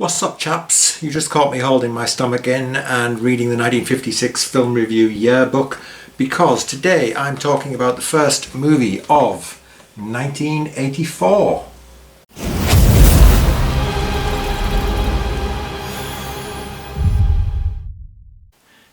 What's up, chaps? You just caught me holding my stomach in and reading the 1956 Film Review Yearbook, because today I'm talking about the first movie of 1984.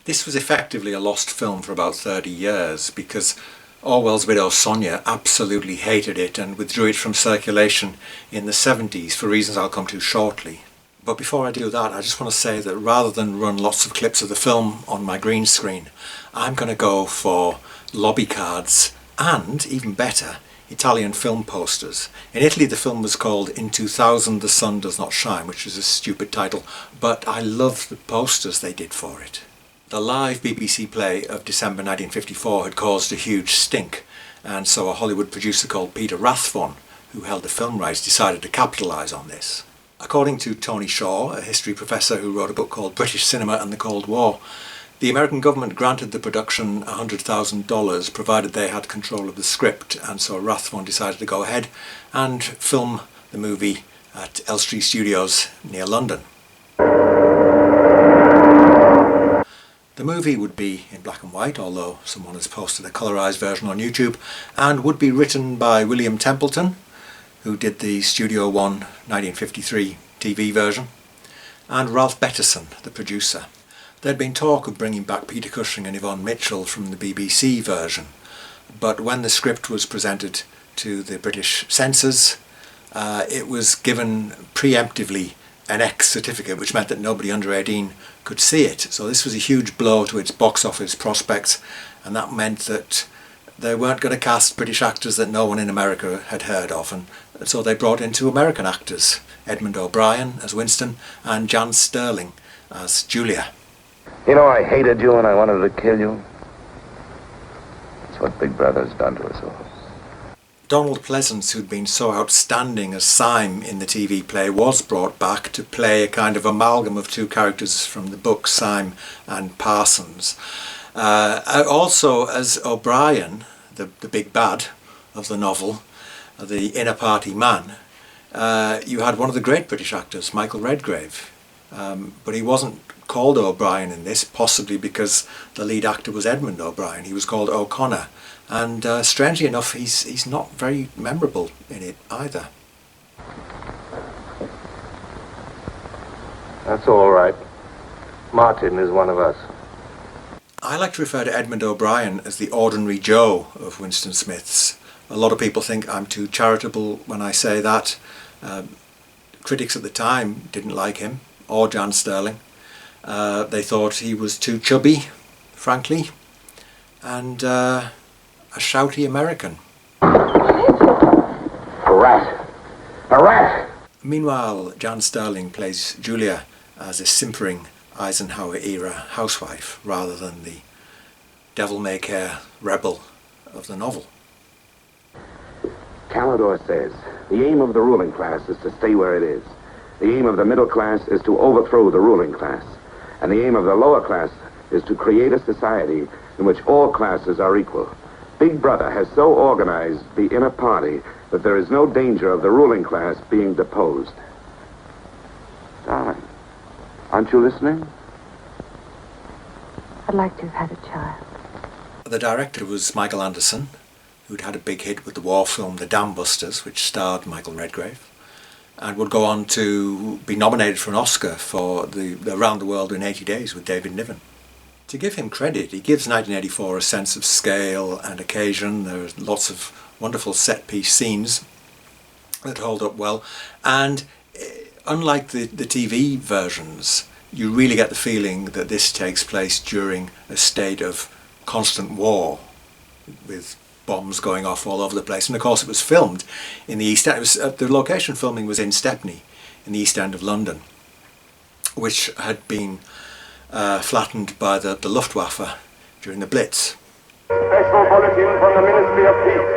This was effectively a lost film for about 30 years because Orwell's widow Sonia absolutely hated it and withdrew it from circulation in the 70s for reasons I'll come to shortly. But before I do that, I just want to say that rather than run lots of clips of the film on my green screen, I'm going to go for lobby cards and, even better, Italian film posters. In Italy the film was called In 2000 The Sun Does Not Shine, which is a stupid title, but I love the posters they did for it. The live BBC play of December 1954 had caused a huge stink, and so a Hollywood producer called Peter Rathbone, who held the film rights, decided to capitalise on this. According to Tony Shaw, a history professor who wrote a book called British Cinema and the Cold War, the American government granted the production $100,000 provided they had control of the script, and so Rathbone decided to go ahead and film the movie at Elstree Studios near London. The movie would be in black and white, although someone has posted a colorised version on YouTube, and would be written by William Templeton, who did the Studio One 1953 TV version, and Ralph Bettison, the producer. There'd been talk of bringing back Peter Cushing and Yvonne Mitchell from the BBC version, but when the script was presented to the British censors, it was given preemptively an X certificate, which meant that nobody under 18 could see it. So this was a huge blow to its box office prospects, and that meant that they weren't going to cast British actors that no one in America had heard of, and so they brought in two American actors, Edmond O'Brien as Winston and Jan Sterling as Julia. You know, I hated you and I wanted to kill you. That's what Big Brother's done to us all. Donald Pleasence, who'd been so outstanding as Syme in the TV play, was brought back to play a kind of amalgam of two characters from the book, Syme and Parsons. Also as O'Brien, the big bad of the novel, the inner party man, you had one of the great British actors, Michael Redgrave. But he wasn't called O'Brien in this, possibly because the lead actor was Edmond O'Brien. He was called O'Connor. And strangely enough, he's not very memorable in it either. That's all right. Martin is one of us. I like to refer to Edmond O'Brien as the ordinary Joe of Winston Smith's. A lot of people think I'm too charitable when I say that. Critics at the time didn't like him, or Jan Sterling. They thought he was too chubby, frankly, and a shouty American. A rat! A rat! Meanwhile, Jan Sterling plays Julia as a simpering Eisenhower-era housewife rather than the devil-may-care rebel of the novel. Calidor says, the aim of the ruling class is to stay where it is. The aim of the middle class is to overthrow the ruling class. And the aim of the lower class is to create a society in which all classes are equal. Big Brother has so organized the inner party that there is no danger of the ruling class being deposed. Darling, aren't you listening? I'd like to have had a child. The director was Michael Anderson, who'd had a big hit with the war film The Dam Busters, which starred Michael Redgrave, and would go on to be nominated for an Oscar for the Around the World in 80 Days with David Niven. To give him credit, he gives 1984 a sense of scale and occasion. There are lots of wonderful set-piece scenes that hold up well, and unlike the TV versions, you really get the feeling that this takes place during a state of constant war, with bombs going off all over the place. And of course it was filmed in the East End. The location filming was in Stepney, in the East End of London, which had been flattened by the Luftwaffe during the Blitz. Special bulletin from the Ministry of Peace.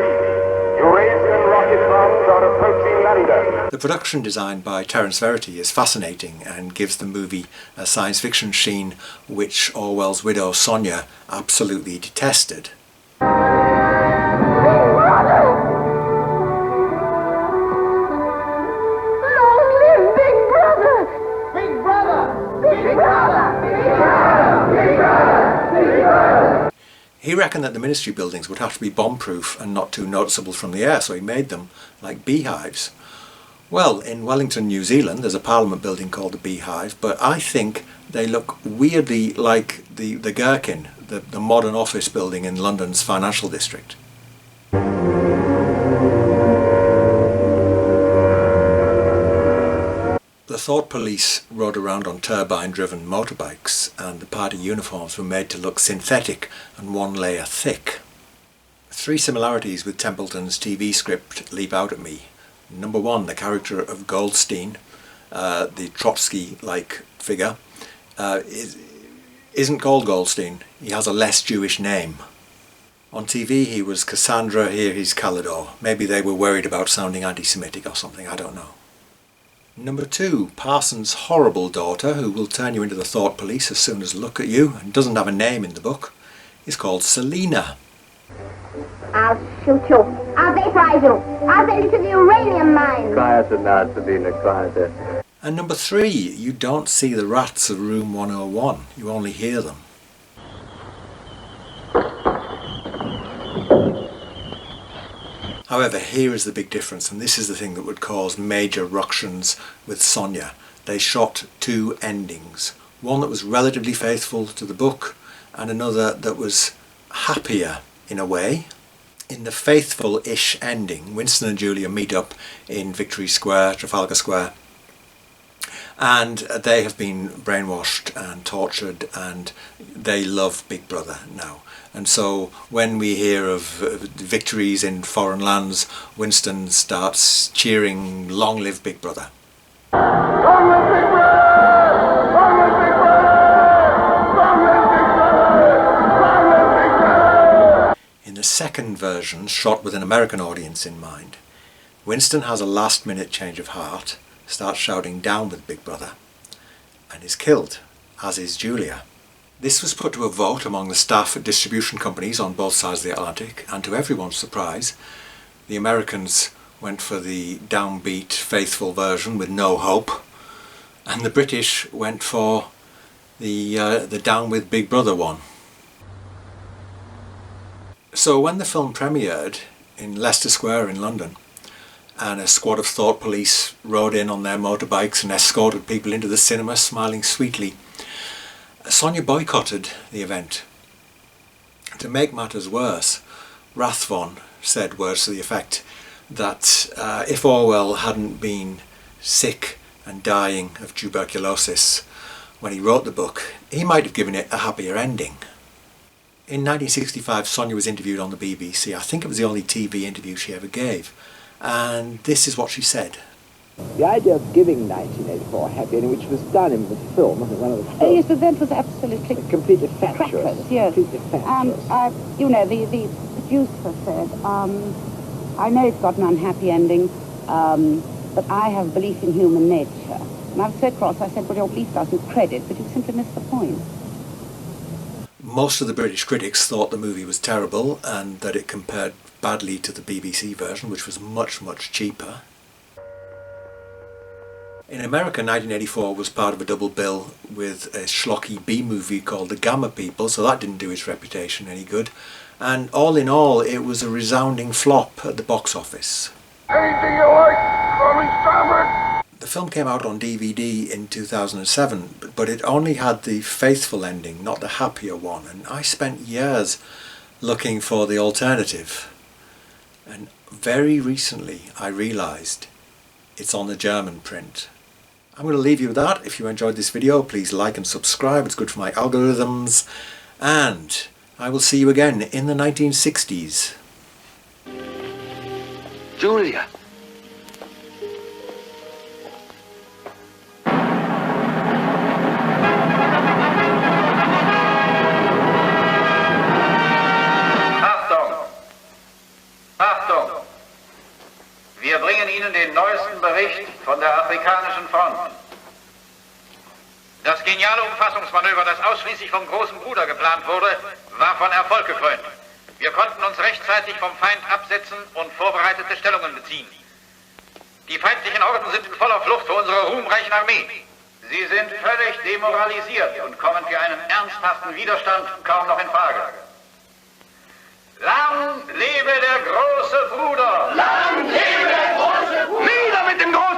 Eurasian rocket bombs are approaching London. The production design by Terence Verity is fascinating and gives the movie a science fiction sheen which Orwell's widow Sonia absolutely detested. He reckoned that the ministry buildings would have to be bomb-proof and not too noticeable from the air, so he made them like beehives. Well, in Wellington, New Zealand, there's a parliament building called the Beehive, but I think they look weirdly like the Gherkin, the modern office building in London's financial district. The Thought Police rode around on turbine-driven motorbikes, and the party uniforms were made to look synthetic and one layer thick. 3 similarities with Templeton's TV script leap out at me. Number 1, the character of Goldstein, the Trotsky-like figure, isn't called Goldstein. He has a less Jewish name. On TV he was Cassandra, here he's Calidor. Maybe they were worried about sounding anti-Semitic or something, I don't know. Number 2, Parsons' horrible daughter, who will turn you into the Thought Police as soon as look at you, and doesn't have a name in the book, is called Selina. I'll shoot you. I'll vaporize you. I'll send you to the uranium mine. Quiet now, Selina, quiet. And number 3, you don't see the rats of room 101, you only hear them. However, here is the big difference, and this is the thing that would cause major ructions with Sonia. They shot 2 endings. One that was relatively faithful to the book, and another that was happier in a way. In the faithful-ish ending, Winston and Julia meet up in Victory Square, Trafalgar Square, and they have been brainwashed and tortured, and they love Big Brother now. And so when we hear of victories in foreign lands, Winston starts cheering, "Long live Big Brother." Long live Big Brother! Long live Big Brother! Long live Big Brother! Long live Big Brother! In the second version, shot with an American audience in mind, Winston has a last-minute change of heart, starts shouting "Down with Big Brother," and is killed, as is Julia. This was put to a vote among the staff at distribution companies on both sides of the Atlantic, and to everyone's surprise, the Americans went for the downbeat, faithful version with no hope, and the British went for the Down with Big Brother one. So when the film premiered in Leicester Square in London, and a squad of Thought Police rode in on their motorbikes and escorted people into the cinema smiling sweetly, Sonia boycotted the event. To make matters worse, Rathbone said words to the effect that if Orwell hadn't been sick and dying of tuberculosis when he wrote the book, he might have given it a happier ending. In 1965, Sonia was interviewed on the BBC. I think it was the only TV interview she ever gave. And this is what she said. The idea of giving 1984 a happy ending, which was done in the film, one of the films. Yes, the event was absolutely completely fatuous. crackers, yes. Completely fatuous. And, you know, the producer said, I know it's got an unhappy ending, but I have belief in human nature. And I was so cross, I said, well, your belief doesn't credit, but you simply missed the point. Most of the British critics thought the movie was terrible and that it compared badly to the BBC version, which was much, much cheaper. In America, 1984 was part of a double bill with a schlocky B-movie called The Gamma People, so that didn't do its reputation any good. And all in all, it was a resounding flop at the box office. Anything you like, call me Starboard. The film came out on DVD in 2007, but it only had the faithful ending, not the happier one, and I spent years looking for the alternative. And very recently I realised it's on the German print. I'm going to leave you with that. If you enjoyed this video, please like and subscribe. It's good for my algorithms. And I will see you again in the 1960s. Julia! Achtung! Achtung! Wir bringen Ihnen den neuesten Bericht von der afrikanischen Front. Das geniale Umfassungsmanöver, das ausschließlich vom großen Bruder geplant wurde, war von Erfolg gekrönt. Wir konnten uns rechtzeitig vom Feind absetzen und vorbereitete Stellungen beziehen. Die feindlichen Horden sind in voller Flucht vor unserer ruhmreichen Armee. Sie sind völlig demoralisiert und kommen für einen ernsthaften Widerstand kaum noch in Frage. Lang lebe der große Bruder! Lang lebe der große Bruder! Nieder mit dem großen